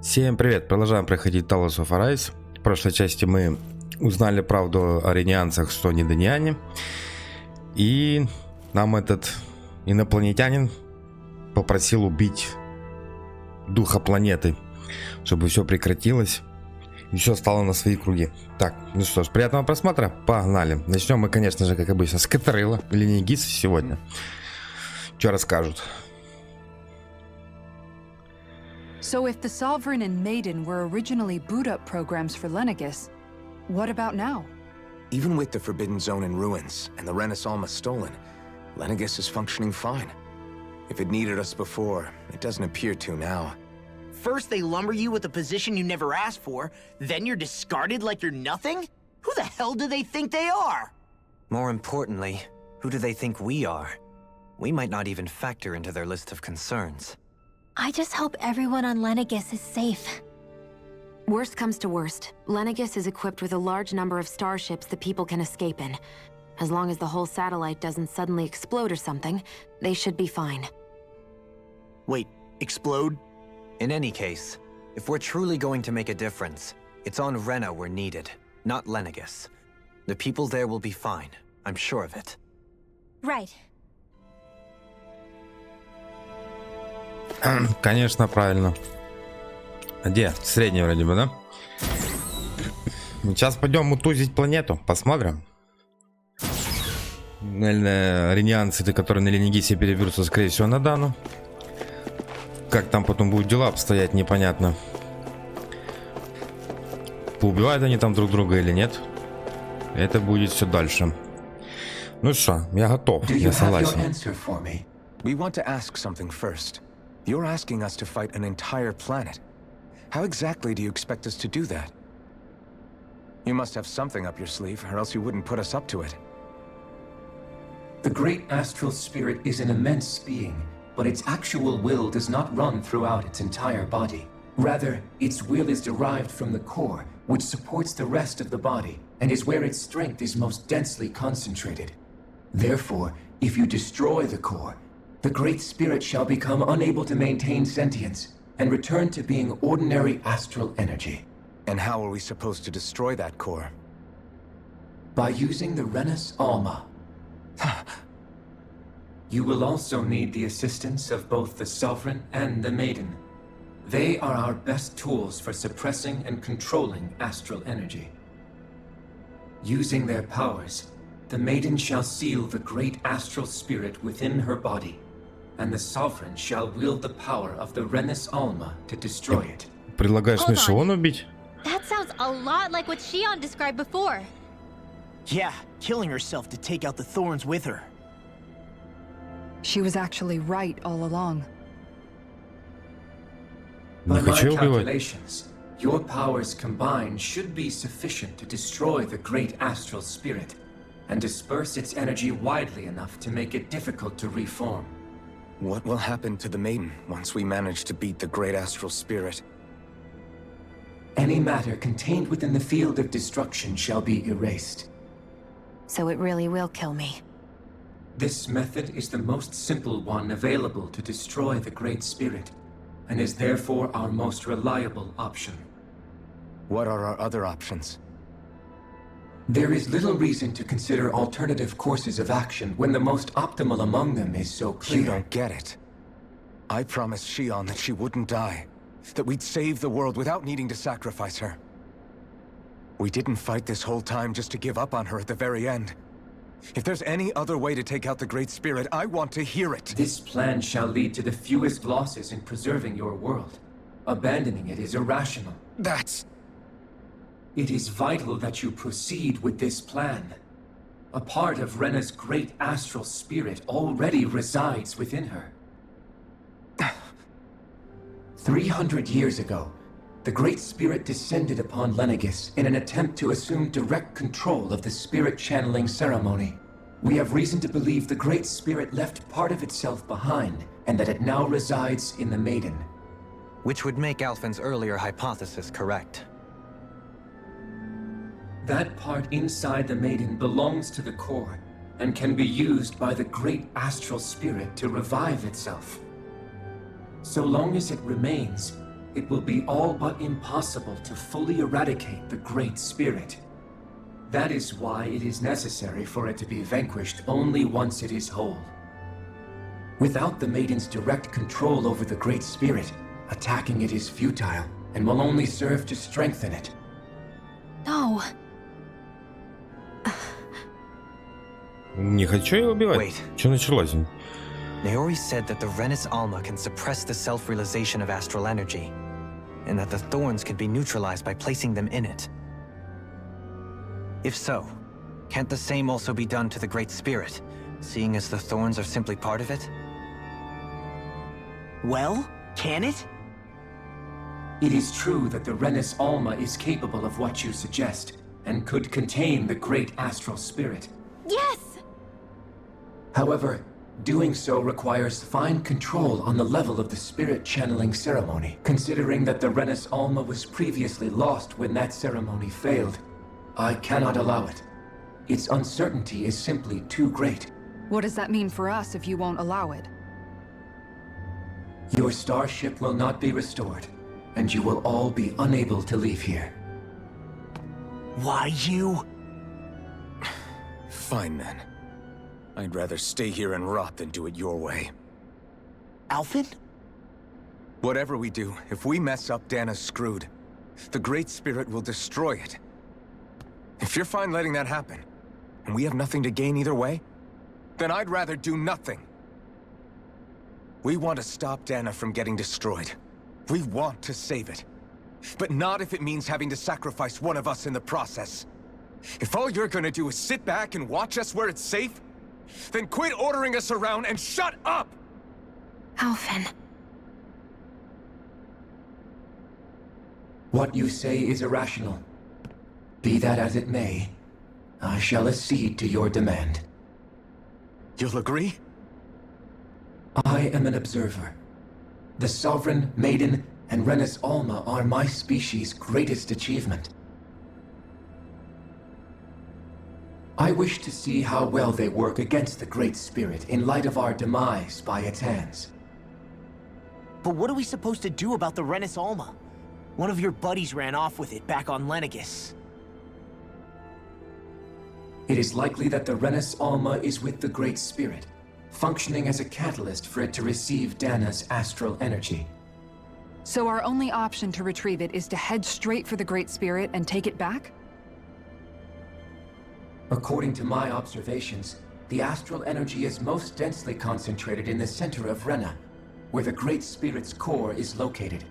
Всем привет! Продолжаем проходить Talos of Arise. В прошлой части мы узнали правду о ренианцах, что они даниане. И нам этот инопланетянин попросил убить духа планеты, чтобы все прекратилось и все стало на свои круги. Так, ну что ж, приятного просмотра, погнали. Начнем мы, конечно же, как обычно, с Катрила или Нигис сегодня. Что расскажут? So if the Sovereign and Maiden were originally boot-up programs for Lenegis, what about now? Even with the Forbidden Zone in ruins and the Renis Alma stolen, Lenegis is functioning fine. If it needed us before, it doesn't appear to now. First they lumber you with a position you never asked for, then you're discarded like you're nothing? Who the hell do they think they are? More importantly, who do they think we are? We might not even factor into their list of concerns. I just hope everyone on Lenegis is safe. Worst comes to worst, Lenegis is equipped with a large number of starships that people can escape in. As long as the whole satellite doesn't suddenly explode or something, they should be fine. Wait, explode? In any case, if we're truly going to make a difference, it's on Rena we're needed, not Lenegis. The people there will be fine, I'm sure of it. Right. Конечно, правильно. Где? Средний вроде бы, да? Сейчас пойдем мутузить планету, посмотрим. Наверное, ренианцы, которые на Ленигисе переберутся, скорее всего, на Дану. Как там потом будут дела обстоять, непонятно. Поубивают они там друг друга или нет? Это будет все дальше. Ну что, я готов, я согласен. We want to ask something first. You're asking us to fight an entire planet. How exactly do you expect us to do that? You must have something up your sleeve, or else you wouldn't put us up to it. The great astral spirit is an immense being, but its actual will does not run throughout its entire body. Rather, its will is derived from the core, which supports the rest of the body, and is where its strength is most densely concentrated. Therefore, if you destroy the core, the Great Spirit shall become unable to maintain sentience and return to being ordinary astral energy. And how are we supposed to destroy that core? By using the Renis Alma. You will also need the assistance of both the Sovereign and the Maiden. They are our best tools for suppressing and controlling astral energy. Using their powers, the Maiden shall seal the great astral spirit within her body, and the Sovereign shall wield the power of the Renis Alma to destroy it. Предлагаешь Мишион убить? That sounds a lot like what Shion described before. Yeah, killing herself to take out the thorns with her. She was actually right all along. By Не my хочу убивать. calculations, your powers combined should be sufficient to destroy the great astral spirit and disperse its energy widely enough to make it difficult to reform. What will happen to the Maiden once we manage to beat the great astral spirit? Any matter contained within the field of destruction shall be erased. So it really will kill me. This method is the most simple one available to destroy the Great Spirit, and is therefore our most reliable option. What are our other options? There is little reason to consider alternative courses of action when the most optimal among them is so clear. You don't get it. I promised Shion that she wouldn't die, that we'd save the world without needing to sacrifice her. We didn't fight this whole time just to give up on her at the very end. If there's any other way to take out the Great Spirit, I want to hear it. This plan shall lead to the fewest losses in preserving your world. Abandoning it is irrational. That's... It is vital that you proceed with this plan. A part of Rena's great astral spirit already resides within her. 300 years ago, the Great Spirit descended upon Lenegis in an attempt to assume direct control of the spirit channeling ceremony. We have reason to believe the Great Spirit left part of itself behind, and that it now resides in the Maiden. Which would make Alphen's earlier hypothesis correct. That part inside the Maiden belongs to the core, and can be used by the great astral spirit to revive itself. So long as it remains, it will be all but impossible to fully eradicate the Great Spirit. That is why it is necessary for it to be vanquished only once it is whole. Without the Maiden's direct control over the Great Spirit, attacking it is futile and will only serve to strengthen it. No. Не хочу ее убивать. Wait. Что началось? Naori said that the Renus Alma can suppress the self-realization of astral energy, and that the thorns can be neutralized by placing them in it. If so, can't the same also be done to the Great Spirit, seeing as the thorns are simply part of it? Well, can it? It is true that the Renus Alma is capable of what you suggest, and could contain the Great Astral Spirit. Yes! However, doing so requires fine control on the level of the spirit channeling ceremony. Considering that the Renus Alma was previously lost when that ceremony failed, I cannot allow it. Its uncertainty is simply too great. What does that mean for us if you won't allow it? Your starship will not be restored, and you will all be unable to leave here. Why you? Fine then. I'd rather stay here and rot than do it your way. Alphen? Whatever we do, if we mess up, Dana's screwed. The Great Spirit will destroy it. If you're fine letting that happen, and we have nothing to gain either way, then I'd rather do nothing. We want to stop Dana from getting destroyed. We want to save it. But not if it means having to sacrifice one of us in the process. If all you're gonna do is sit back and watch us where it's safe, then quit ordering us around and shut up! Alphen. What you say is irrational. Be that as it may, I shall accede to your demand. You'll agree? I am an observer. The Sovereign, Maiden, and Renus Alma are my species' greatest achievement. I wish to see how well they work against the Great Spirit in light of our demise by its hands. But what are we supposed to do about the Renus Alma? One of your buddies ran off with it back on Lenegis. It is likely that the Renus Alma is with the Great Spirit, functioning as a catalyst for it to receive Dana's astral energy. So our only option to retrieve it is to head straight for the Great Spirit and take it back? According to my observations, the astral energy is most densely concentrated in the center of Rena, where the Great Spirit's core is located.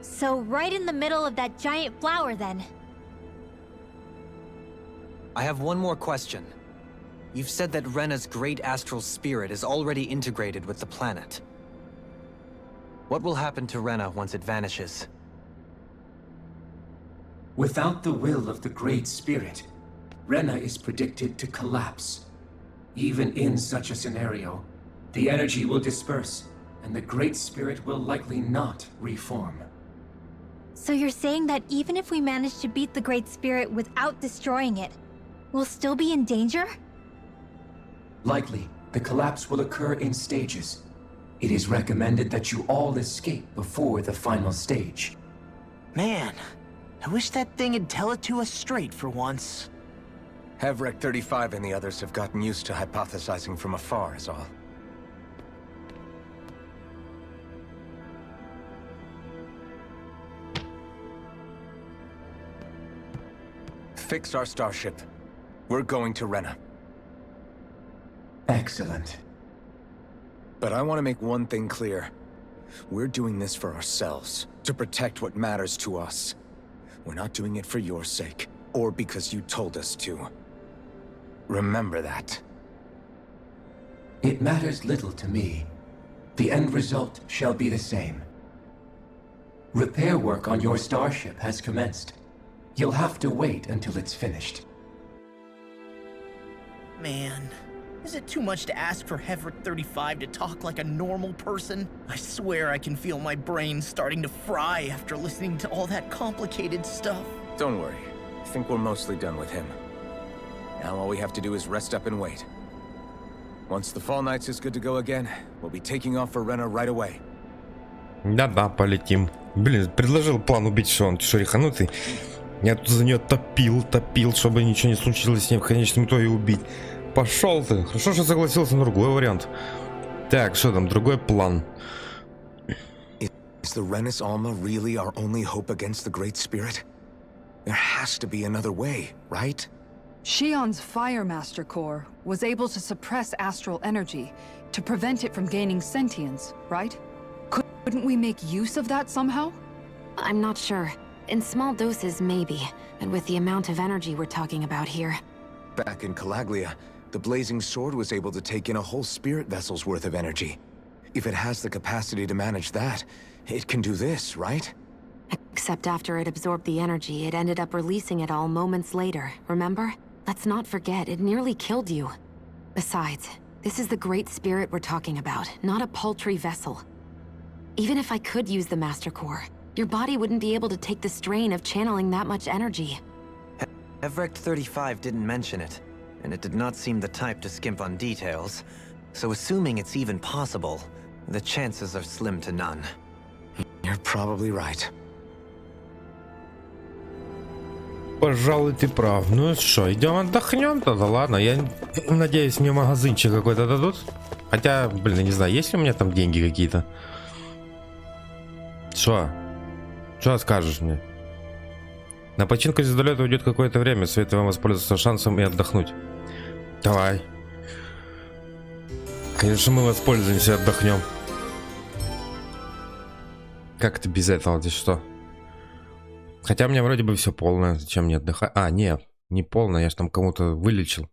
So right in the middle of that giant flower, then. I have one more question. You've said that Rena's great astral spirit is already integrated with the planet. What will happen to Rena once it vanishes? Without the will of the Great Spirit, Rena is predicted to collapse. Even in such a scenario, the energy will disperse, and the Great Spirit will likely not reform. So you're saying that even if we manage to beat the Great Spirit without destroying it, we'll still be in danger? Likely, the collapse will occur in stages. It is recommended that you all escape before the final stage. Man, I wish that thing would tell it to us straight for once. Hevrek 35 and the others have gotten used to hypothesizing from afar is all. Fix our starship. We're going to Rena. Excellent. But I want to make one thing clear. We're doing this for ourselves, to protect what matters to us. We're not doing it for your sake, or because you told us to. Remember that. It matters little to me. The end result shall be the same. Repair work on your starship has commenced. You'll have to wait until it's finished. Man, is it too much to ask for Hevrek 35 to talk like a normal person? I swear I can feel my brain starting to fry after listening to all that complicated stuff. Don't worry. I think we're mostly done with him. Now all we have to do is rest up and wait. Once the Fall Knights is good to go again, we'll be taking off for Rena right away. Да-да, полетим. Блин, предложил план убить, что он шериханутый. Я тут за нее топил, чтобы ничего не случилось с ней в конечном итоге убить. Пошел ты. Хорошо, что согласился на другой вариант. Так, что там, другой план. Is the Renis Alma really our only hope against the Great Spirit? There has to be another way, right? Shion's Fire Master Core was able to suppress astral energy to prevent it from gaining sentience, right? Couldn't we make use of that somehow? I'm not sure. In small doses, maybe. And with the amount of energy we're talking about here. Back in Calaglia, the Blazing Sword was able to take in a whole spirit vessel's worth of energy. If it has the capacity to manage that, it can do this, right? Except after it absorbed the energy, it ended up releasing it all moments later, remember? Let's not forget, it nearly killed you. Besides, this is the Great Spirit we're talking about, not a paltry vessel. Even if I could use the Master Core, your body wouldn't be able to take the strain of channeling that much energy. Evrect 35 didn't mention it, and it did not seem the type to skimp on details. So assuming it's even possible, the chances are slim to none. You're probably right. Пожалуй, ты прав. Ну что, идем отдохнем тогда, ладно. Я надеюсь, мне магазинчик какой-то дадут. Хотя, блин, я не знаю, есть ли у меня там деньги какие-то. Что? Что скажешь мне? На починку звездолета уйдет какое-то время. Советую вам воспользоваться шансом и отдохнуть. Давай. Конечно, мы воспользуемся и отдохнем. Как это без этого? Ты что? Хотя у меня вроде бы все полное. Зачем мне отдыхать? А, нет, не полное. Я же там кому-то вылечил.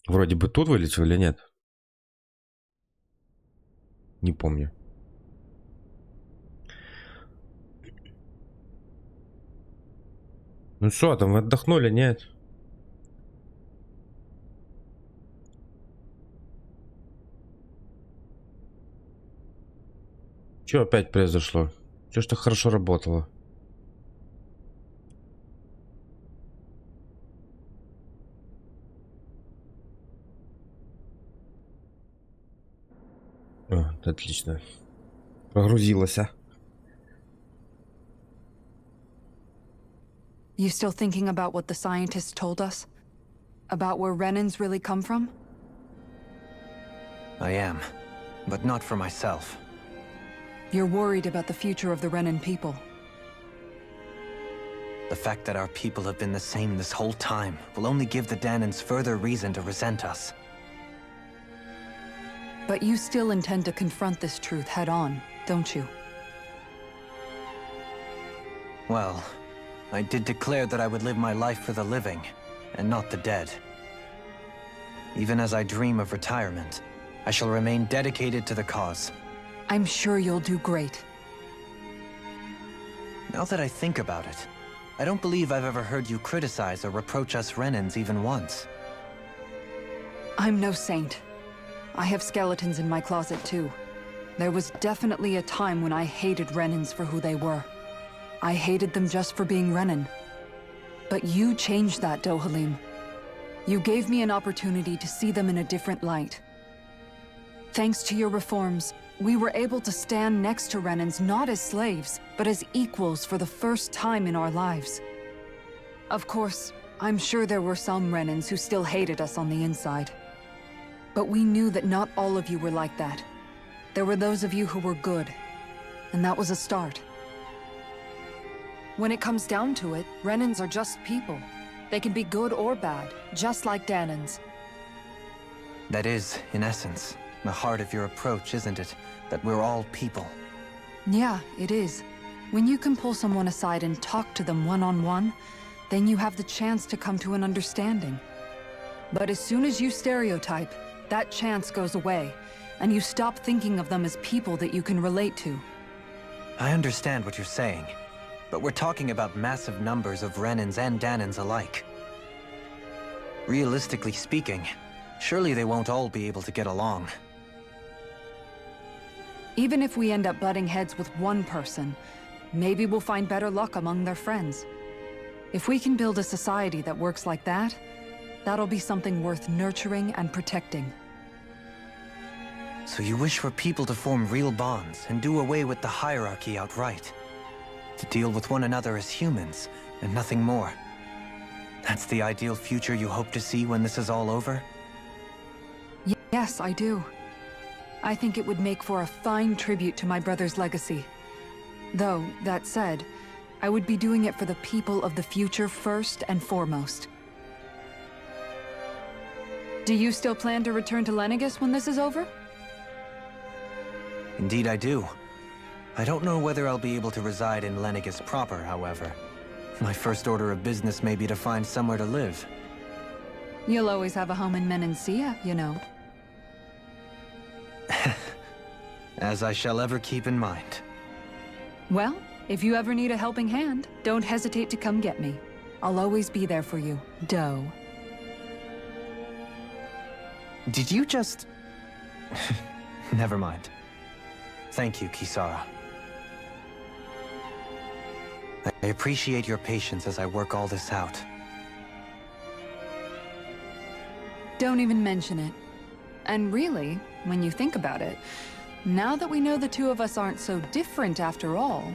Вроде бы тут вылечил или нет? Не помню. Ну что, там вы отдохнули, нет? Что опять произошло? Что ж так хорошо работало? О, отлично. Прогрузилась, а? You still thinking about what the scientists told us? About where Renans really come from? I am, but not for myself. You're worried about the future of the Renan people. The fact that our people have been the same this whole time will only give the Danans further reason to resent us. But you still intend to confront this truth head-on, don't you? Well, I did declare that I would live my life for the living, and not the dead. Even as I dream of retirement, I shall remain dedicated to the cause. I'm sure you'll do great. Now that I think about it, I don't believe I've ever heard you criticize or reproach us Renans even once. I'm no saint. I have skeletons in my closet too. There was definitely a time when I hated Renans for who they were. I hated them just for being Renan. But you changed that, Dohalim. You gave me an opportunity to see them in a different light. Thanks to your reforms, we were able to stand next to Renans not as slaves, but as equals for the first time in our lives. Of course, I'm sure there were some Renans who still hated us on the inside. But we knew that not all of you were like that. There were those of you who were good, and that was a start. When it comes down to it, Renans are just people. They can be good or bad, just like Danans. That is, in essence, the heart of your approach, isn't it? That we're all people. Yeah, it is. When you can pull someone aside and talk to them one-on-one, then you have the chance to come to an understanding. But as soon as you stereotype, that chance goes away, and you stop thinking of them as people that you can relate to. I understand what you're saying, but we're talking about massive numbers of Renans and Danans alike. Realistically speaking, surely they won't all be able to get along. Even if we end up butting heads with one person, maybe we'll find better luck among their friends. If we can build a society that works like that, that'll be something worth nurturing and protecting. So you wish for people to form real bonds and do away with the hierarchy outright. To deal with one another as humans, and nothing more. That's the ideal future you hope to see when this is all over? Yes, I do. I think it would make for a fine tribute to my brother's legacy. Though, that said, I would be doing it for the people of the future first and foremost. Do you still plan to return to Lenegis when this is over? Indeed I do. I don't know whether I'll be able to reside in Lenegis proper, however. My first order of business may be to find somewhere to live. You'll always have a home in Menancia, you know. As I shall ever keep in mind. Well, if you ever need a helping hand, don't hesitate to come get me. I'll always be there for you, Doe. Did you just... Never mind. Thank you, Kisara. I appreciate your patience as I work all this out. Don't even mention it. And really, when you think about it, now that we know the two of us aren't so different after all,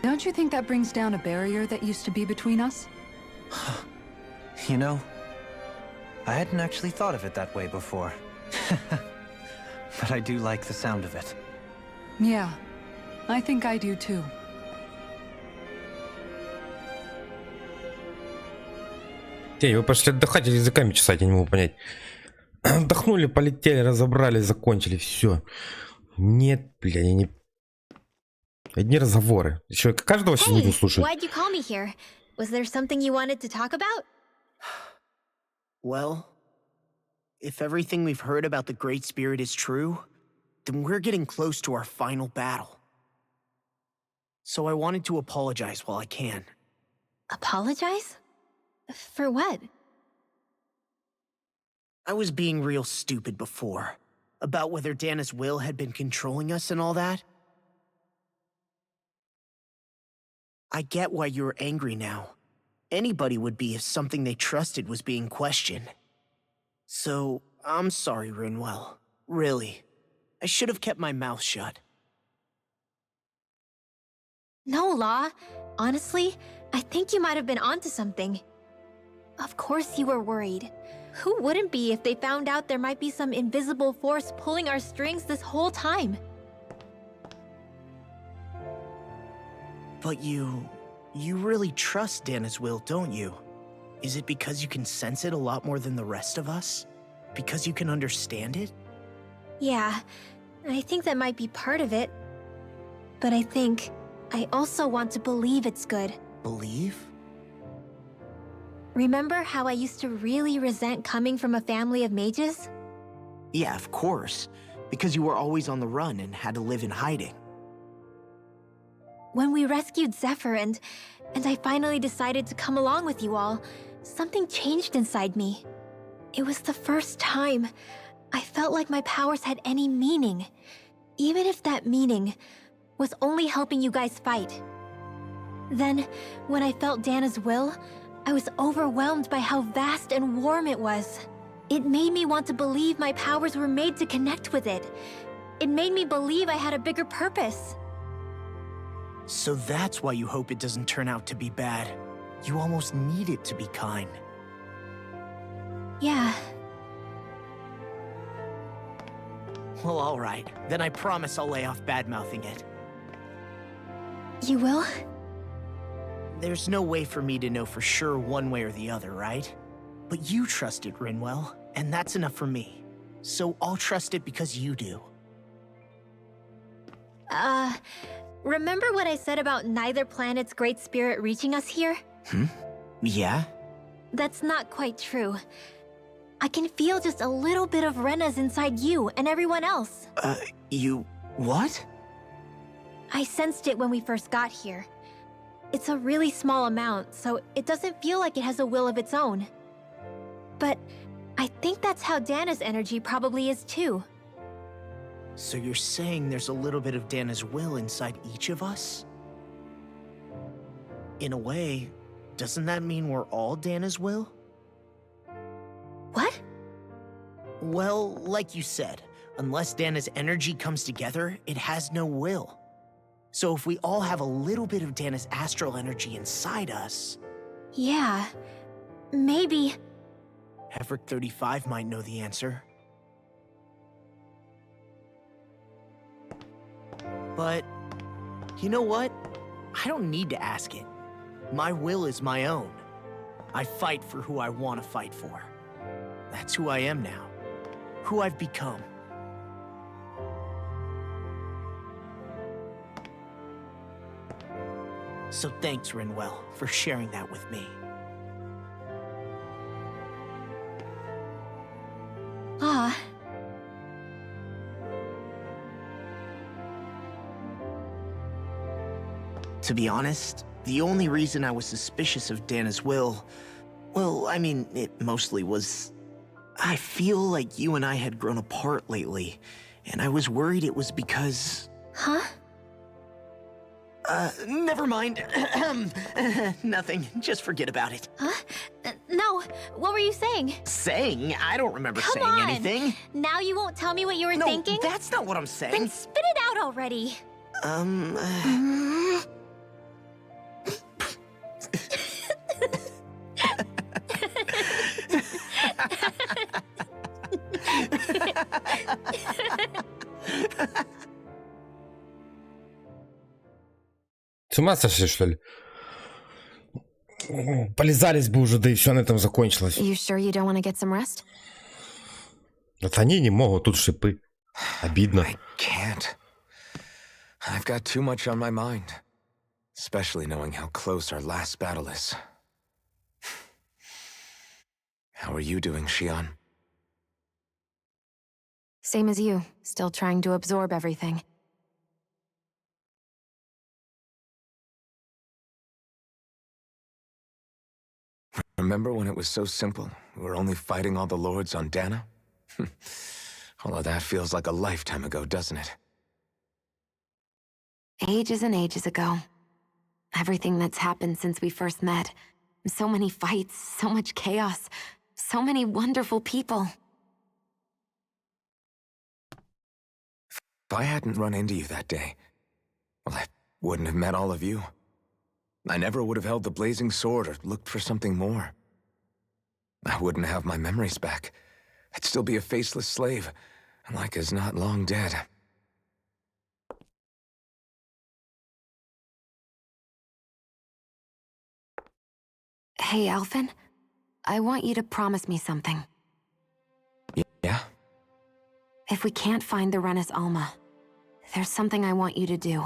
don't you think that brings down a barrier that used to be between us? You know, I hadn't actually thought of it that way before. But I do like the sound of it. Yeah, I think I do too. Эй, вы пошли отдыхать или языками чесать, я не могу понять. Отдохнули, полетели, разобрались, закончили, все. Нет, бля, я не... Одни разговоры. Еще каждого сейчас буду слушать. Why'd you call me here? Was there something you wanted to talk about? Well, if everything we've heard about the Great Spirit is true, then we're getting close to our final battle. So I wanted to apologize while I can. Apologize? For what? I was being real stupid before, about whether Dana's will had been controlling us and all that. I get why you're angry now. Anybody would be if something they trusted was being questioned. So, I'm sorry, Rinwell. Really. I should have kept my mouth shut. No, Law. Honestly, I think you might have been onto something. Of course you were worried. Who wouldn't be if they found out there might be some invisible force pulling our strings this whole time? But you really trust Dana's will, don't you? Is it because you can sense it a lot more than the rest of us? Because you can understand it? Yeah, I think that might be part of it. But I also want to believe it's good. Believe? Remember how I used to really resent coming from a family of mages? Yeah, of course. Because you were always on the run and had to live in hiding. When we rescued Zephyr and I finally decided to come along with you all, something changed inside me. It was the first time I felt like my powers had any meaning, even if that meaning was only helping you guys fight. Then, when I felt Dana's will, I was overwhelmed by how vast and warm it was. It made me want to believe my powers were made to connect with it. It made me believe I had a bigger purpose. So that's why you hope it doesn't turn out to be bad. You almost need it to be kind. Yeah. Well, alright. Then I promise I'll lay off bad-mouthing it. You will? There's no way for me to know for sure one way or the other, right? But you trust it, Rinwell, and that's enough for me. So I'll trust it because you do. Remember what I said about neither planet's great spirit reaching us here? Yeah? That's not quite true. I can feel just a little bit of Rena's inside you and everyone else. You... what? I sensed it when we first got here. It's a really small amount, so it doesn't feel like it has a will of its own. But I think that's how Dana's energy probably is too. So you're saying there's a little bit of Dana's will inside each of us? In a way, doesn't that mean we're all Dana's will? What? Well, like you said, Unless Dana's energy comes together, it has no will. So if we all have a little bit of Dana's astral energy inside us... Yeah, maybe. Hefric 35 might know the answer. But, you know what? I don't need to ask it. My will is my own. I fight for who I want to fight for. That's who I am now. Who I've become. So thanks, Renwell, for sharing that with me. Ah. To be honest, the only reason I was suspicious of Dana's will... Well, I mean, it mostly was... I feel like you and I had grown apart lately, and I was worried it was because... Huh? Never mind. Nothing. Just forget about it. Huh? No, what were you saying? Saying? I don't remember Come saying on. anything. Now you won't tell me what you were No, thinking? that's not what I'm saying. Then spit it out already. С ума сошли, что ли? Полизались бы уже, да и все на этом закончилось. You sure you don't want to get some rest? Вот они не могут, тут шипы. Обидно. I can't. I've got too much on my mind. Especially knowing how close our last battle is. How are you doing, Shion? Same as you, still trying to absorb everything. Remember when it was so simple? We were only fighting all the lords on Dana? All of that feels like a lifetime ago, doesn't it? Ages and ages ago. Everything that's happened since we first met. So many fights, so much chaos, so many wonderful people. If I hadn't run into you that day, well, I wouldn't have met all of you. I never would have held the blazing sword or looked for something more. I wouldn't have my memories back. I'd still be a faceless slave, like as not long dead. Hey, Alphen. I want you to promise me something. Yeah? If we can't find the Renis Alma, there's something I want you to do.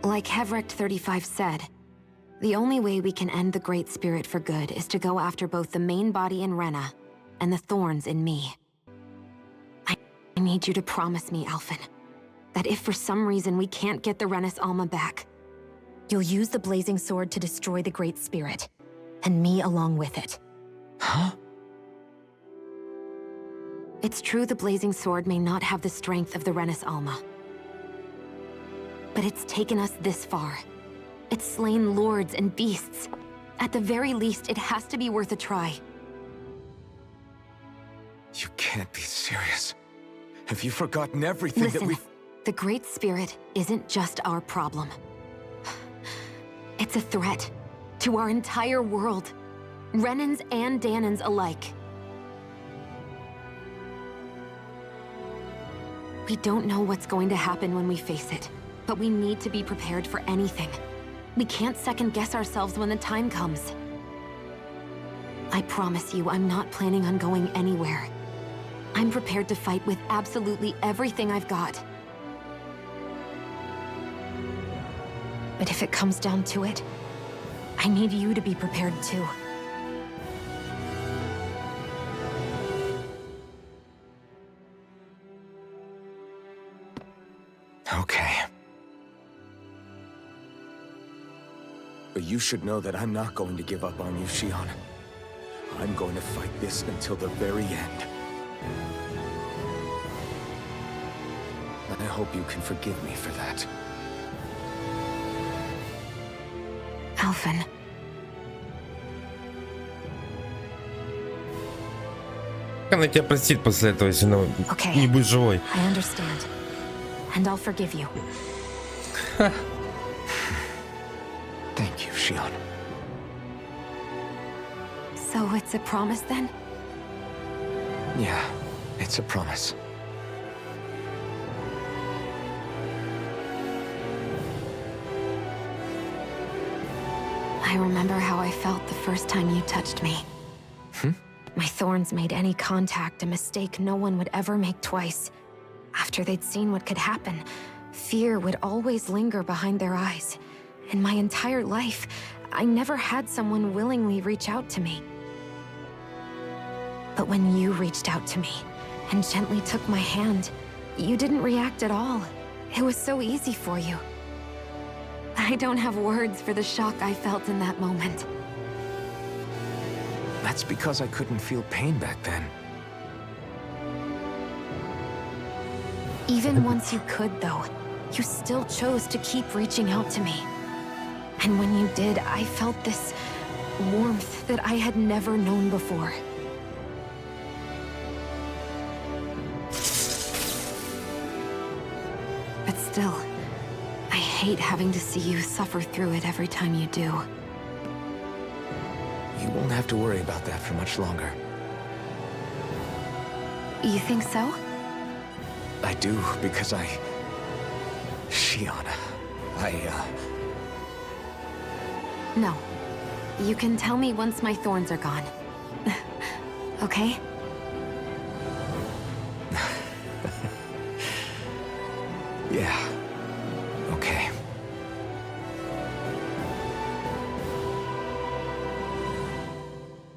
Like Hefric 35 said, the only way we can end the Great Spirit for good is to go after both the main body in Rena and the thorns in me. I need you to promise me, Alphen, that if for some reason we can't get the Renis Alma back, you'll use the blazing sword to destroy the Great Spirit, and me along with it. Huh? It's true the blazing sword may not have the strength of the Renis Alma. But it's taken us this far. It's slain lords and beasts. At the very least, it has to be worth a try. You can't be serious. Have you forgotten everything that Listen, we've... the Great Spirit isn't just our problem. It's a threat to our entire world. Renans and Danans alike. We don't know what's going to happen when we face it, but we need to be prepared for anything. We can't second-guess ourselves when the time comes. I promise you, I'm not planning on going anywhere. I'm prepared to fight with absolutely everything I've got. But if it comes down to it, I need you to be prepared too. Okay. But you should know that I'm not going to give up on you, Shion. I'm going to fight this until the very end. And I hope you can forgive me for that. Alphen. Она тебя простит после этого, если она Okay. не будет живой. I understand. And I'll forgive you. Thank you, Shion. So it's a promise then? Yeah, it's a promise. I remember how I felt the first time you touched me. My thorns made any contact a mistake no one would ever make twice. After they'd seen what could happen, fear would always linger behind their eyes. In my entire life, I never had someone willingly reach out to me. But when you reached out to me and gently took my hand, you didn't react at all. It was so easy for you. I don't have words for the shock I felt in that moment. That's because I couldn't feel pain back then. Even once you could, though, you still chose to keep reaching out to me. And when you did, I felt this warmth that I had never known before. But still, I hate having to see you suffer through it every time you do. You won't have to worry about that for much longer. You think so? I do, because Shion, No. You can tell me once my thorns are gone. Okay? Yeah. Okay.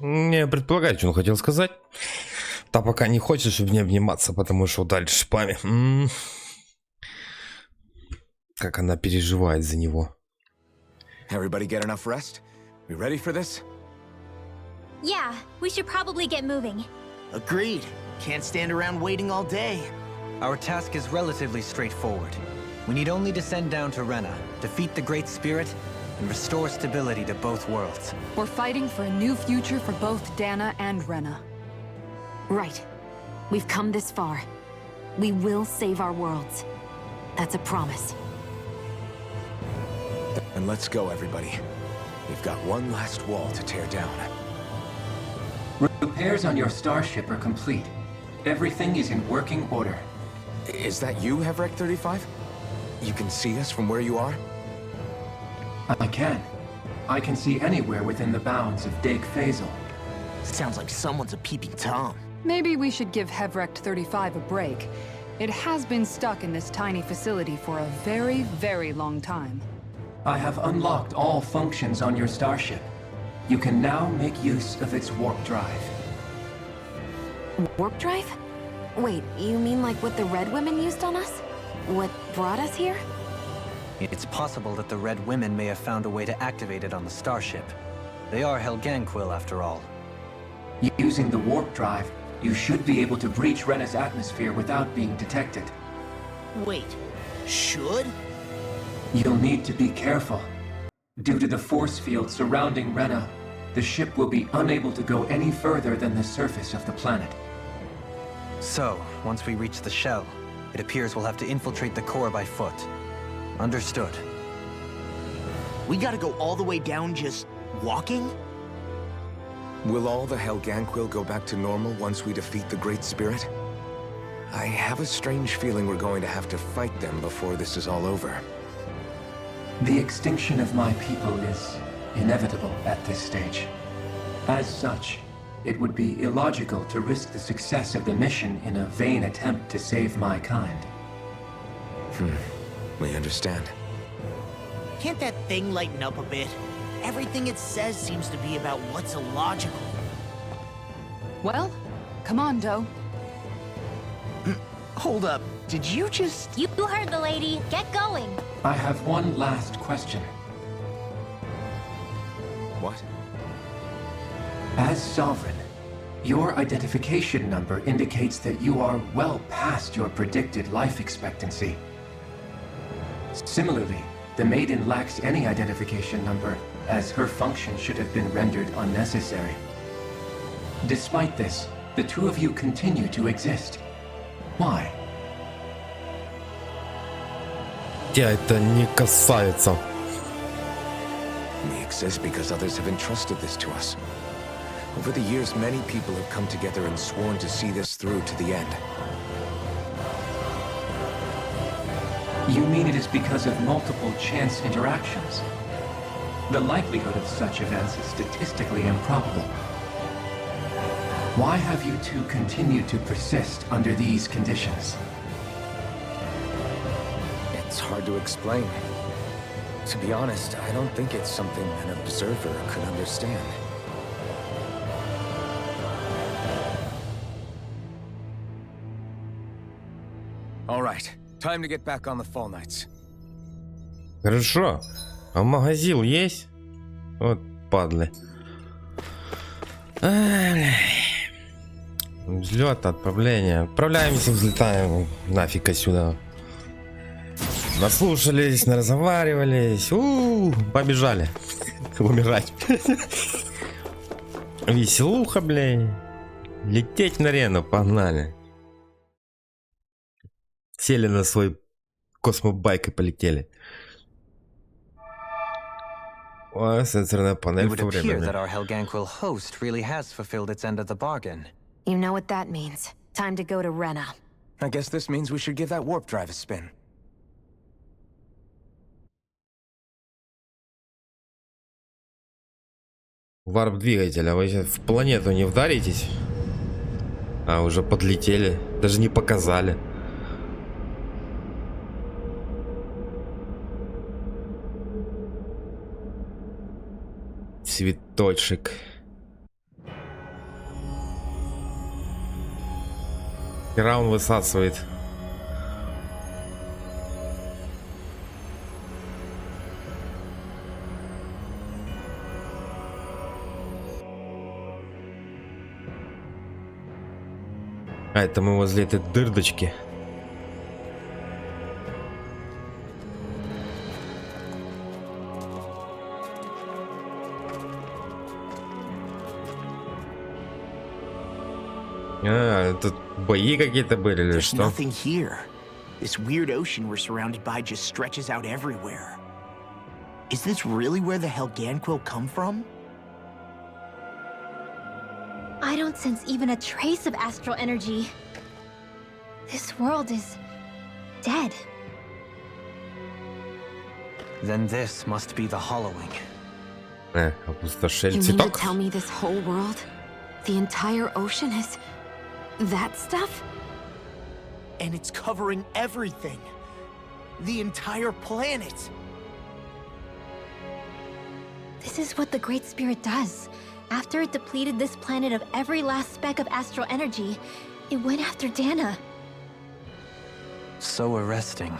Не предполагаю, что он хотел сказать. Та пока не хочет, чтобы не обниматься, потому что дальше шпами. Как она переживает за него. Everybody get enough rest? We ready for this? Yeah, we should probably get moving. Agreed. Can't stand around waiting all day. Our task is relatively straightforward. We need only descend down to Rena, defeat the Great Spirit, and restore stability to both worlds. We're fighting for a new future for both Dana and Rena. Right. We've come this far. We will save our worlds. That's a promise. And let's go, everybody. We've got one last wall to tear down. Repairs on your starship are complete. Everything is in working order. Is that you, Hevrek 35? You can see us from where you are? I can. I can see anywhere within the bounds of Dake Phasal. Sounds like someone's a peeping Tom. Maybe we should give Hevrect 35 a break. It has been stuck in this tiny facility for a very, very long time. I have unlocked all functions on your starship. You can now make use of its warp drive. Warp drive? Wait, you mean like what the Red Women used on us? What brought us here? It's possible that the Red Women may have found a way to activate it on the starship. They are Helganquil, after all. Using the warp drive, you should be able to breach Rena's atmosphere without being detected. Wait, should? You'll need to be careful. Due to the force field surrounding Rena, the ship will be unable to go any further than the surface of the planet. So, once we reach the shell, it appears we'll have to infiltrate the core by foot. Understood. We gotta go all the way down just walking? Will all the Helganquil go back to normal once we defeat the Great Spirit? I have a strange feeling we're going to have to fight them before this is all over. The extinction of my people is inevitable at this stage. As such, it would be illogical to risk the success of the mission in a vain attempt to save my kind. We understand. Can't that thing lighten up a bit? Everything it says seems to be about what's illogical. Well, come on, Doe. Hold up, did you just... You heard the lady. Get going. I have one last question. What? As Sovereign, your identification number indicates that you are well past your predicted life expectancy. Similarly, the Maiden lacks any identification number, as her function should have been rendered unnecessary. Despite this, the two of you continue to exist. Why? Тебя это не касается. We exist because others have entrusted this to us. Over the years, many people have come together and sworn to see this through to the end. You mean it is because of multiple chance interactions? The likelihood of such events is statistically improbable. Why have you two continued to persist under these conditions? It's hard to explain. To be honest, I don't think it's something an observer could understand. All right, time to get back on the Fall Knights. Хорошо. А магазин есть? Вот падлы. Взлет, отправление. Отправляемся, взлетаем. Нафиг отсюда. Наслушались, наразговаривались. Побежали. Умирать. Веселуха, блин. Лететь на Рену, погнали. Сели на свой космобайк и полетели. О, сенсорная панель It would по appear времени. that our Helganquil host really has fulfilled its end of the bargain. You know what that means. Time to go to Rena. I guess this means we should give that warp drive a spin. Варп двигателя. Вы сейчас в планету не вдаритесь? А, уже подлетели. Даже не показали. Цветочек. Хера он высасывает. А это мы возле этой дырдочки. А, тут бои какие-то были или There's что? nothing here. This weird ocean we're surrounded by just stretches out everywhere. Is this really where the Helganquil come from? I don't sense even a trace of astral energy. This world is dead. Then this must be the hollowing. Опустошель. You mean to Цветок? tell me this whole world, the entire ocean is that stuff? And it's covering everything. The entire planet. This is what the Great Spirit does. After it depleted this planet of every last speck of astral energy, it went after Dana. So arresting.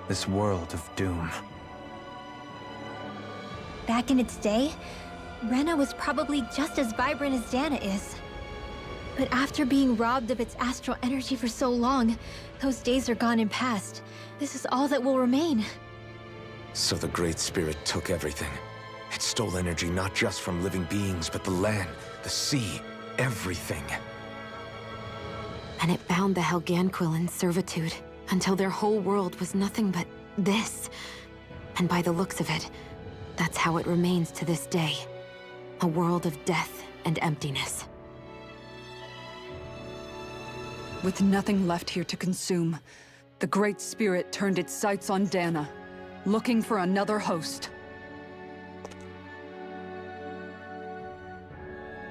This world of doom. Back in its day, Rena was probably just as vibrant as Dana is. But after being robbed of its astral energy for so long, those days are gone and past. This is all that will remain. So the Great Spirit took everything. It stole energy not just from living beings, but the land, the sea, everything. And it bound the Helganquil in servitude until their whole world was nothing but this. And by the looks of it, that's how it remains to this day. A world of death and emptiness. With nothing left here to consume, the Great Spirit turned its sights on Dana, looking for another host.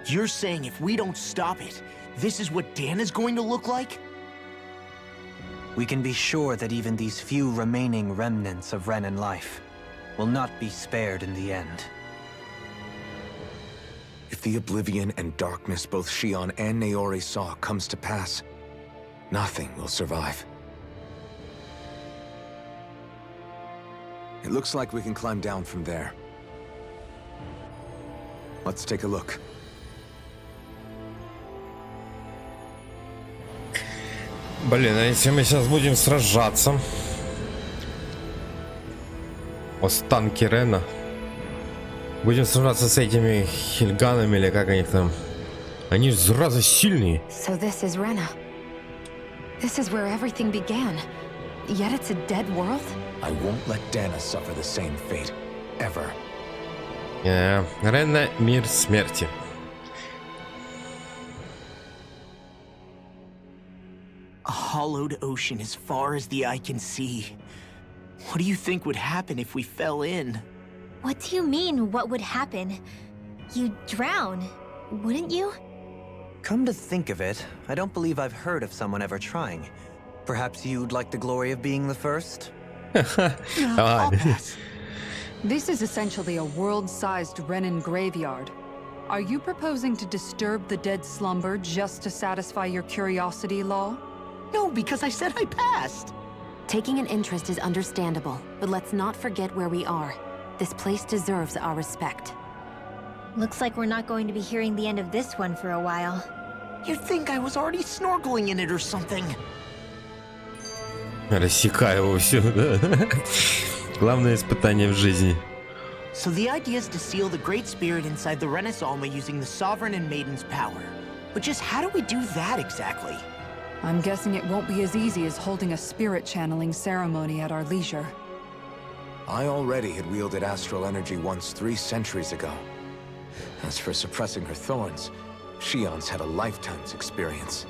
You're saying if we don't stop it, this is what Dana's going to look like? We can be sure that even these few remaining remnants of Renan life will not be spared in the end. If the oblivion and darkness both Shion and Naori saw comes to pass, nothing will survive. It looks like we can climb down from there. Let's take a look. Блин, а если мы сейчас будем сражаться? Останки Рена. Будем сражаться с этими хильганами или как они там. Они же зараза сильные. So this is Rena. This is where everything began. Yet it's a dead world? I won't let Dana suffer the same fate. Ever. Рена, мир смерти. A hollowed ocean as far as the eye can see. What do you think would happen if we fell in? What do you mean, what would happen? You'd drown, wouldn't you? Come to think of it, I don't believe I've heard of someone ever trying. Perhaps you'd like the glory of being the first? I'll pass. This is essentially a world-sized Renan graveyard. Are you proposing to disturb the dead slumber just to satisfy your curiosity, Law? No, because I said I passed. Taking an interest is understandable, but let's not forget where we are. This place deserves our respect. Looks like we're not going to be hearing the end of this one for a while. You'd think I was already snorkeling in it or something. Рассекаю его все, да? Главное испытание в жизни. So the idea is to seal the Great Spirit inside the Renis Alma using the Sovereign and Maiden's power. But just how do we do that exactly? I'm guessing it won't be as easy as holding a spirit channeling ceremony at our leisure. I already had wielded astral energy once 3 centuries ago. As for suppressing her thorns, Shion's had a lifetime's experience.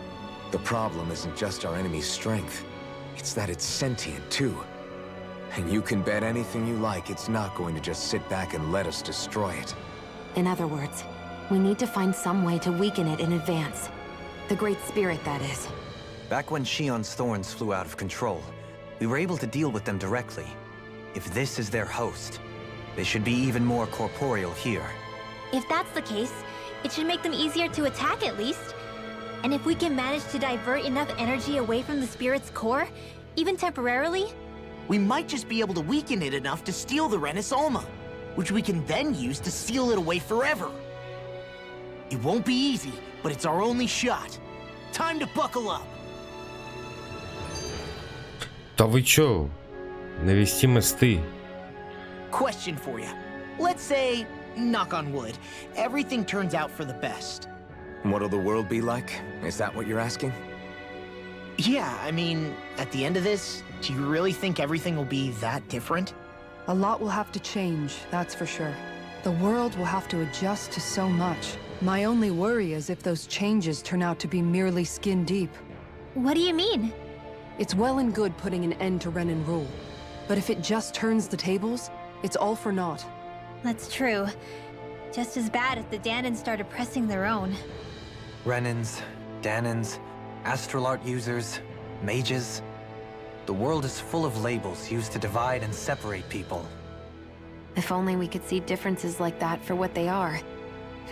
The problem isn't just our enemy's strength. It's that it's sentient, too. And you can bet anything you like it's not going to just sit back and let us destroy it. In other words, we need to find some way to weaken it in advance. The Great Spirit, that is. Back when Shion's thorns flew out of control, we were able to deal with them directly. If this is their host, they should be even more corporeal here. If that's the case, it should make them easier to attack at least. And if we can manage to divert enough energy away from the spirit's core, even temporarily, We might just be able to weaken it enough to steal the Renis Alma, which we can then use to seal it away forever. It won't be easy, but it's our only shot. Time to buckle up. Да вы чё? Навести мосты. Question for you. Let's say, knock on wood, everything turns out for the best. What'll the world be like? Is that what you're asking? Yeah, I mean, at the end of this, do you really think everything will be that different? A lot will have to change, that's for sure. The world will have to adjust to so much. My only worry is if those changes turn out to be merely skin deep. what do you mean? It's well and good putting an end to Renan rule. But if it just turns the tables, it's all for naught. That's true. Just as bad if the Danans start oppressing their own. Renans, Danans, astral art users, mages. The world is full of labels used to divide and separate people. If only we could see differences like that for what they are.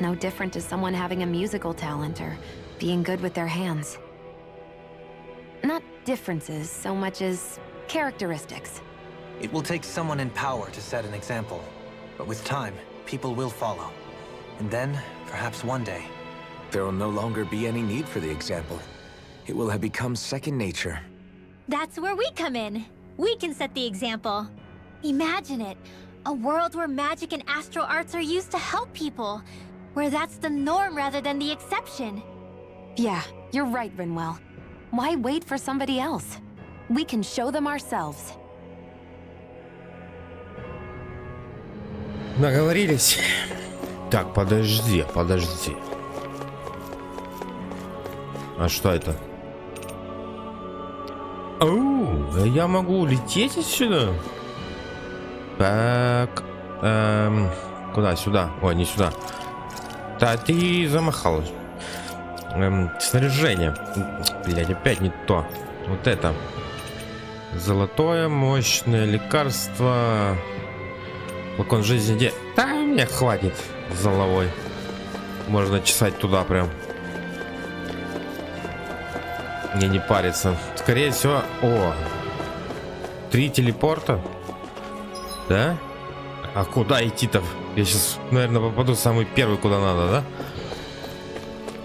No different to someone having a musical talent or being good with their hands. Not differences so much as characteristics. It will take someone in power to set an example. But with time, people will follow. And then, perhaps one day, There will no longer be any need for the example. It will have become second nature. That's where we come in. We can set the example. Imagine it. A world where magic and astral arts are used to help people. Where that's the norm rather than the exception. Yeah, you're right, Rinwell. Why wait for somebody else? We can show them ourselves. Наговорились. Так, подожди. А что это? Оу, я могу улететь отсюда? Так. Куда? Сюда. Ой, не сюда. Да, ты замахалась. Снаряжение. Блять, опять не то. Вот это. Золотое, мощное лекарство. Флакон жизни где? Да, мне хватит с головой. Можно чесать туда прям. Мне не париться. Скорее всего... О! 3 телепорта? Да? А куда идти-то? Я сейчас, наверное, попаду самый первый, куда надо, да?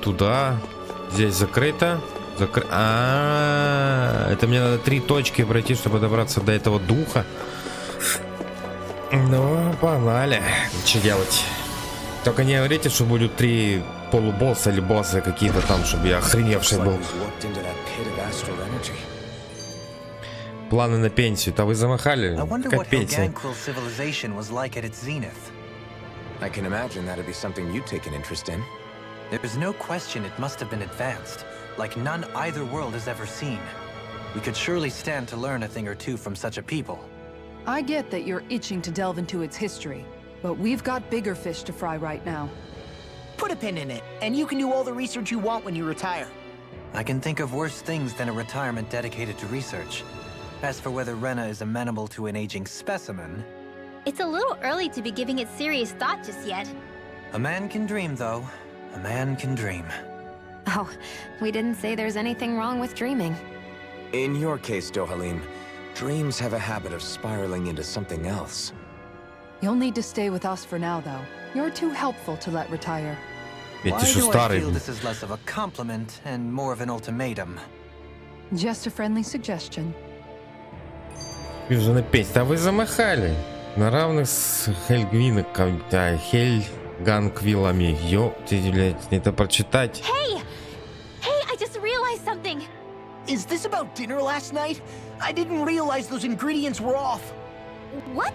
Туда. Здесь закрыто. Это мне надо 3 точки пройти, чтобы добраться до этого духа. Ну, погнали. Что делать? Только не говорите, что будут 3 полубоссы или боссы какие-то там, чтобы я охреневший был. Планы на пенсию. То вы замахали? I wonder Как what пенсия? Helganquil civilization was like at its zenith. I can imagine that'd be something you'd take an interest in. There's no question it must have been advanced, like none either world has ever seen. We could surely stand to learn a thing or two from such a people. I get that you're itching to delve into its history, but we've got bigger fish to fry right now. Put a pin in it, and you can do all the research you want when you retire. I can think of worse things than a retirement dedicated to research. As for whether Rena is amenable to an aging specimen... It's a little early to be giving it serious thought just yet. A man can dream, though. A man can dream. Oh, we didn't say there's anything wrong with dreaming. In your case, Dohalim, dreams have a habit of spiraling into something else. You'll need to stay with us for now, though. You're too helpful to let retire. Ведь Why ты что do I старый? feel this is less of a compliment and more of an ultimatum? Just a friendly suggestion. Вижу на пенсию. Да вы замахали. На равных с Хельганквилами. Ёпти, блядь, это прочитать. Hey! Hey, I just realized something! Is this about dinner last night? I didn't realize those ingredients were off. What?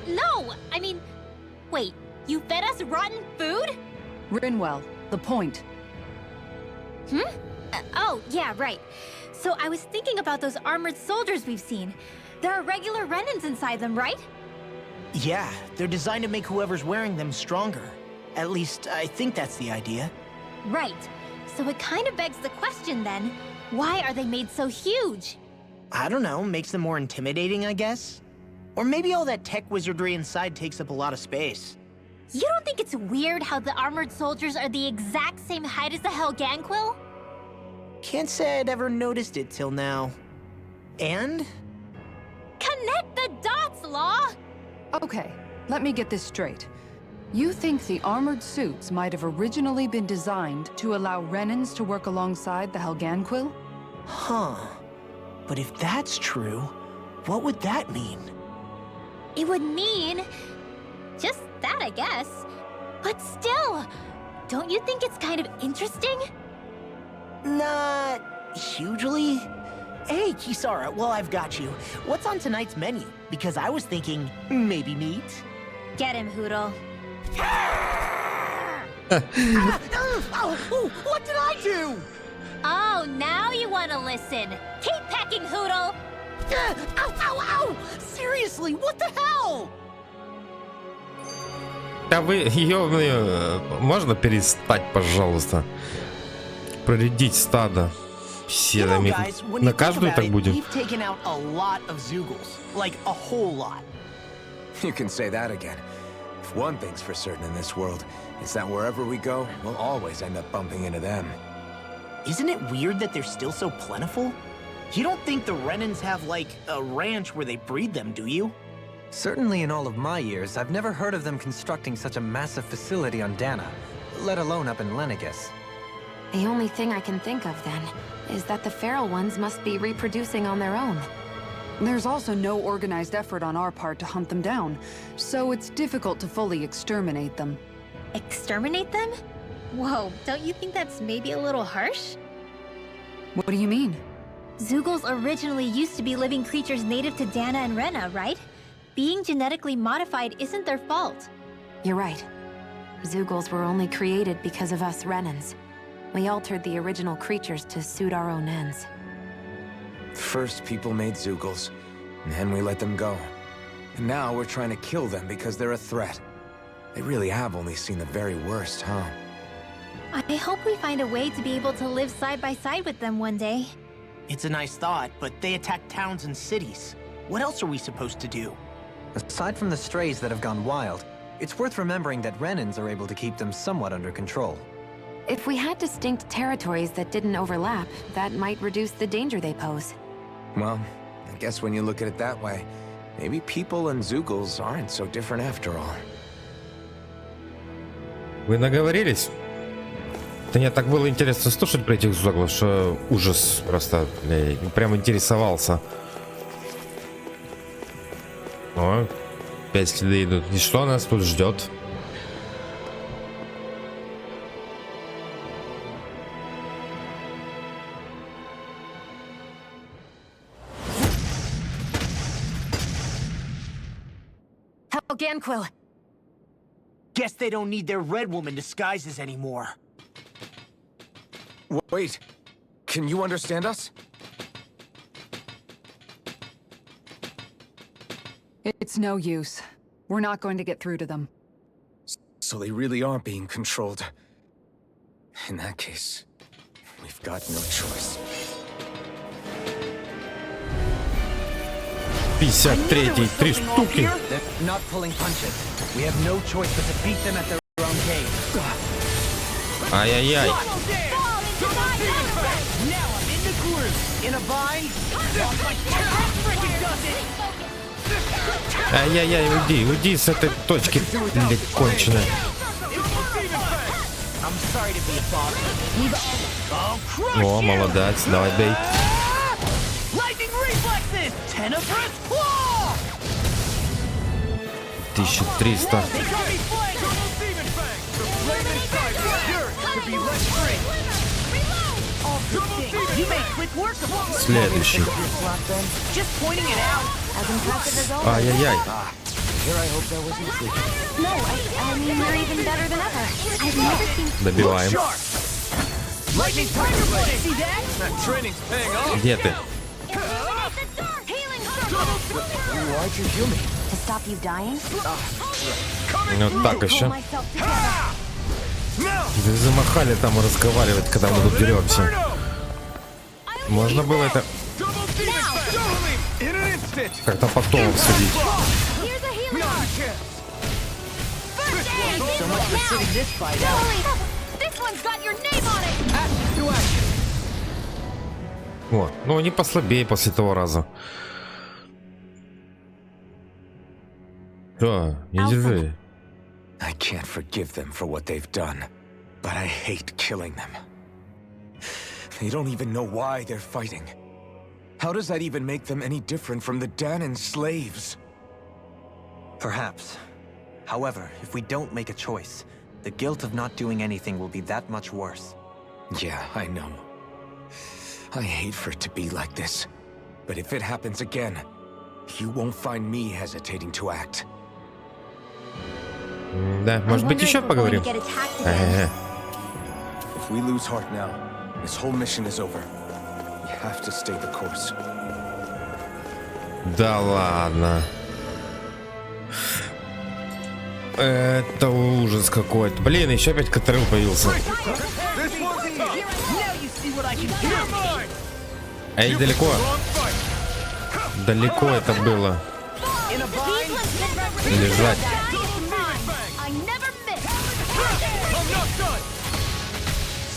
No! I mean, wait, you fed us rotten food? Rinwell, the point. Oh, yeah, right. So I was thinking about those armored soldiers we've seen. There are regular Renans inside them, right? Yeah, they're designed to make whoever's wearing them stronger. At least, I think that's the idea. Right. So it kind of begs the question then, why are they made so huge? I don't know, makes them more intimidating, I guess? Or maybe all that tech wizardry inside takes up a lot of space. You don't think it's weird how the armored soldiers are the exact same height as the Helganquil? Can't say I'd ever noticed it till now. And? Connect the dots, Law! Okay, let me get this straight. You think the armored suits might have originally been designed to allow Renans to work alongside the Helganquil? Huh. But if that's true, what would that mean? It would mean... just that, I guess. But still, don't you think it's kind of interesting? Not hugely. Hey, Kisara, well, I've got you. What's on tonight's menu? Because I was thinking, maybe meat? Get him, Hoodle. What did I do? Oh, now you want to listen. Keep pecking, Hoodle! Ow, ow, ow! Seriously, what the hell? Да вы ее можно перестать, пожалуйста? Проредить стадо. Все You know, там их- guys, when на you think каждую about так it, будем. we've taken out a lot of Zoogles. Like, a whole lot. You can say that again. If one thing's for certain in this world, it's that wherever we go, we'll always end up bumping into them. Isn't it weird that they're still so plentiful? You don't think the Renans have, like, a ranch where they breed them, do you? Certainly in all of my years, I've never heard of them constructing such a massive facility on Dana, let alone up in Lenegus. The only thing I can think of, then, is that the feral ones must be reproducing on their own. There's also no organized effort on our part to hunt them down, so it's difficult to fully exterminate them. Exterminate them? Whoa, don't you think that's maybe a little harsh? What do you mean? Zoogles originally used to be living creatures native to Dana and Rena, right? Being genetically modified isn't their fault. You're right. Zoogles were only created because of us Renans. We altered the original creatures to suit our own ends. First, people made Zoogles, and then we let them go. And now we're trying to kill them because they're a threat. They really have only seen the very worst, huh? I hope we find a way to be able to live side by side with them one day. It's a nice thought, but they attack towns and cities. What else are we supposed to do? Aside from the strays that have gone wild, it's worth remembering that Renans are able to keep them somewhat under control. If we had distinct territories that didn't overlap, that might reduce the danger they pose. Well, I guess when you look at it that way, maybe people and Zoogles aren't so different after all. Вы наговорились? Да мне так было интересно слушать про этих зоглов, что ужас просто, бля, прям интересовался. О, 5 следы идут. И что нас тут ждет? Ganquil. Guess they don't need their Red Woman disguises anymore. Wait, can you understand us? It's no use. We're not going to get through to them. So they really are being controlled. In that case, we've got no choice. 53-й, 3 штуки. They're not pulling punches. We have no choice but to beat them at their own game. Ай-яй-яй. Now I'm in the groove. In a bind. Ай-яй-яй, уйди с этой точки, блядь, конченая. I'm sorry to be a bother. О, молодец, давай бей. Lightning reflexes. Tenebrous claw. 1300. They call me Flame. Double demon fang. The flame inside is yours to be let free. All good things. You made quick work of it. Следующий. Just pointing it out. As impressive as always. Ай-яй-яй. Here I hope that wasn't true. No, I mean, you're even better than ever. I've never seen... Добиваем. Lightning tiger blade. See that? That training's paying off. Где ты? Why'd you heal me? To stop you dying? Ну так Pull еще. myself together. Вы замахали там разговаривать, когда мы тут деремся. Можно было это In an instant. как-то потом обсудить. Here's a healing arm. First aid. So much for sitting this fight out. Holy, this one's got your name on it. Action to action. Вот. Ну, они послабее после того раза. Что? Не держи. I can't forgive them for what they've done, but I hate killing them. They don't even know why they're fighting. How does that even make them any different from the Danon slaves? Perhaps. However, if we don't make a choice, the guilt of not doing anything will be that much worse. Yeah, I know. I hate for it to be like this. But if it happens again, you won't find me hesitating to act. Да, может быть, еще поговорим? Ага. If we lose heart now, this whole mission is over. We have to stay the course. Да ладно. Это ужас какой-то. Блин, еще опять Катрил появился. Эй, далеко. Далеко это было. Лежать.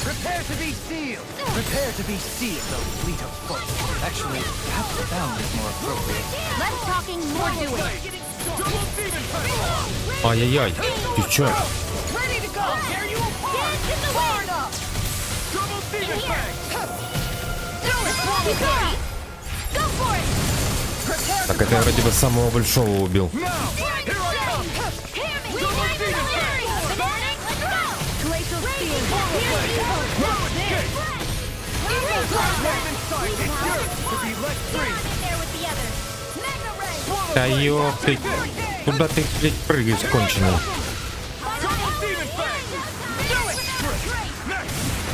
Prepare to be sealed. Prepare to be sealed, though fleet of foot. Actually, perhaps bound is more appropriate. Less talking, more doing. Ай-яй-яй. Ты чё? Ready to go. Dare you Dance in the wind. double demon fang. Go for it. Так это я вроде бы самого большого убил. Now, here I come. Hear me. Glacial speed. Flame inside is yours to be let free. There with the others. Mega ray. Да ёпты. Куда ты, блядь, прыгаешь, конченый? Double demon fang.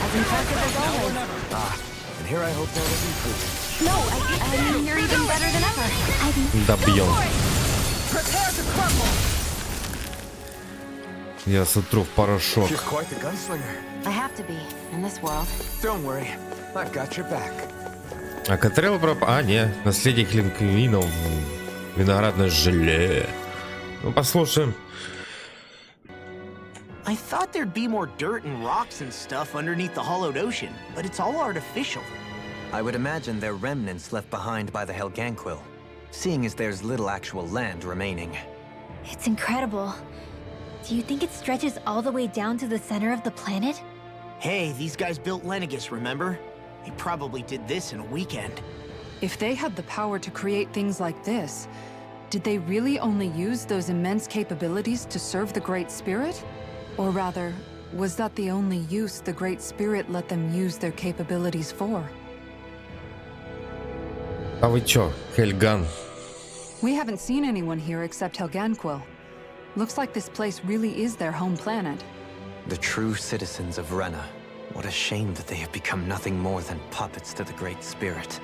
As impressive as always. And here I hope that wasn't true. No, I mean, you're even better than ever. Добьем. Prepare to crumble. Я сотру в порошок. You're quite the gunslinger. I have to be, in this world. Don't worry, I've got your back. А Катрил пропал. А, не, наследник Линквинов. Виноградное желе. Ну, послушаем. I thought there'd be more dirt and rocks and stuff underneath the hollowed ocean, but it's all artificial. I would imagine they're remnants left behind by the Helganquil, seeing as there's little actual land remaining. It's incredible. Do you think it stretches all the way down to the center of the planet? Hey, these guys built Lenegus, remember? They probably did this in a weekend. If they had the power to create things like this, did they really only use those immense capabilities to serve the Great Spirit? Or rather, was that the only use the Great Spirit let them use their capabilities for? А вы чё, Хельган? We haven't seen anyone here except Helganquil. Looks like this place really is their home planet. The true citizens of Rena. What a shame that they have become nothing more than puppets to the Great Spirit.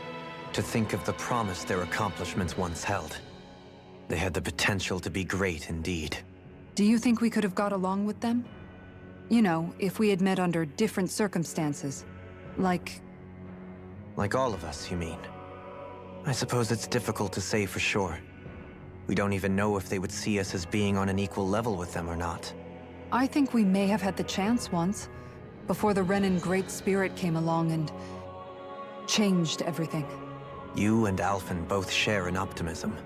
To think of the promise their accomplishments once held. They had the potential to be great indeed. Do you think we could have got along with them? You know, if we had met under different circumstances. Like all of us, you mean? I suppose it's difficult to say for sure. We don't even know if they would see us as being on an equal level with them or not. I think we may have had the chance once, before the Renan Great Spirit came along and changed everything. You and Alphen both share an optimism.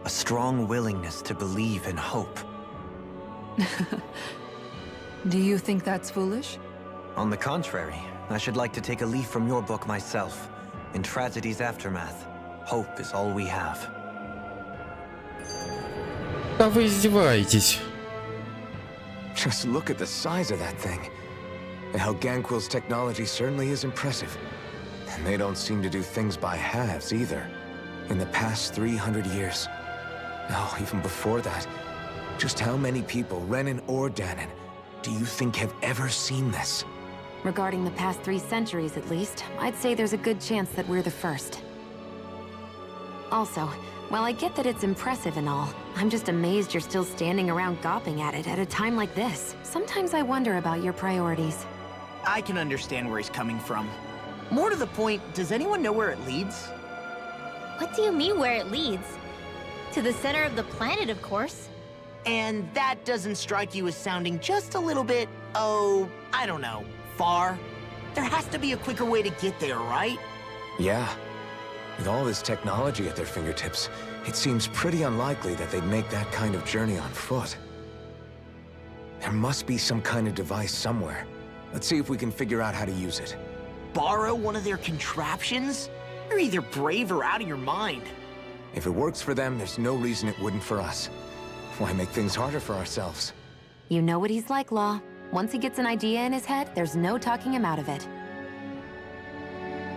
A strong willingness to believe in hope. Do you think that's foolish? On the contrary, I should like to take a leaf from your book myself. In tragedy's aftermath, hope is all we have. Да вы издеваетесь. Just look at the size of that thing. And how Ganquil's technology certainly is impressive. And they don't seem to do things by halves either. In the past 300 years. No, even before that. Just how many people, Renan or Danon, do you think have ever seen this? Regarding the past 3 centuries at least, I'd say there's a good chance that we're the first. Also, while I get that it's impressive and all, I'm just amazed you're still standing around gawping at it at a time like this. Sometimes I wonder about your priorities. I can understand where he's coming from. More to the point, does anyone know where it leads? What do you mean where it leads? To the center of the planet, of course. And that doesn't strike you as sounding just a little bit, oh, I don't know, far? There has to be a quicker way to get there, right? Yeah. With all this technology at their fingertips, it seems pretty unlikely that they'd make that kind of journey on foot. There must be some kind of device somewhere. Let's see if we can figure out how to use it. Borrow one of their contraptions? You're either brave or out of your mind. If it works for them, there's no reason it wouldn't for us. Why make things harder for ourselves? You know what he's like, Law. Once he gets an idea in his head, there's no talking him out of it.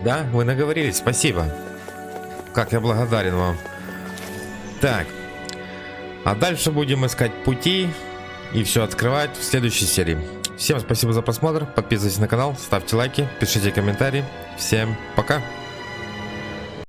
Да, вы наговорились, спасибо. Как я благодарен вам. Так. А дальше будем искать пути и все открывать в следующей серии. Всем спасибо за просмотр. Подписывайтесь на канал, ставьте лайки, пишите комментарии. Всем пока.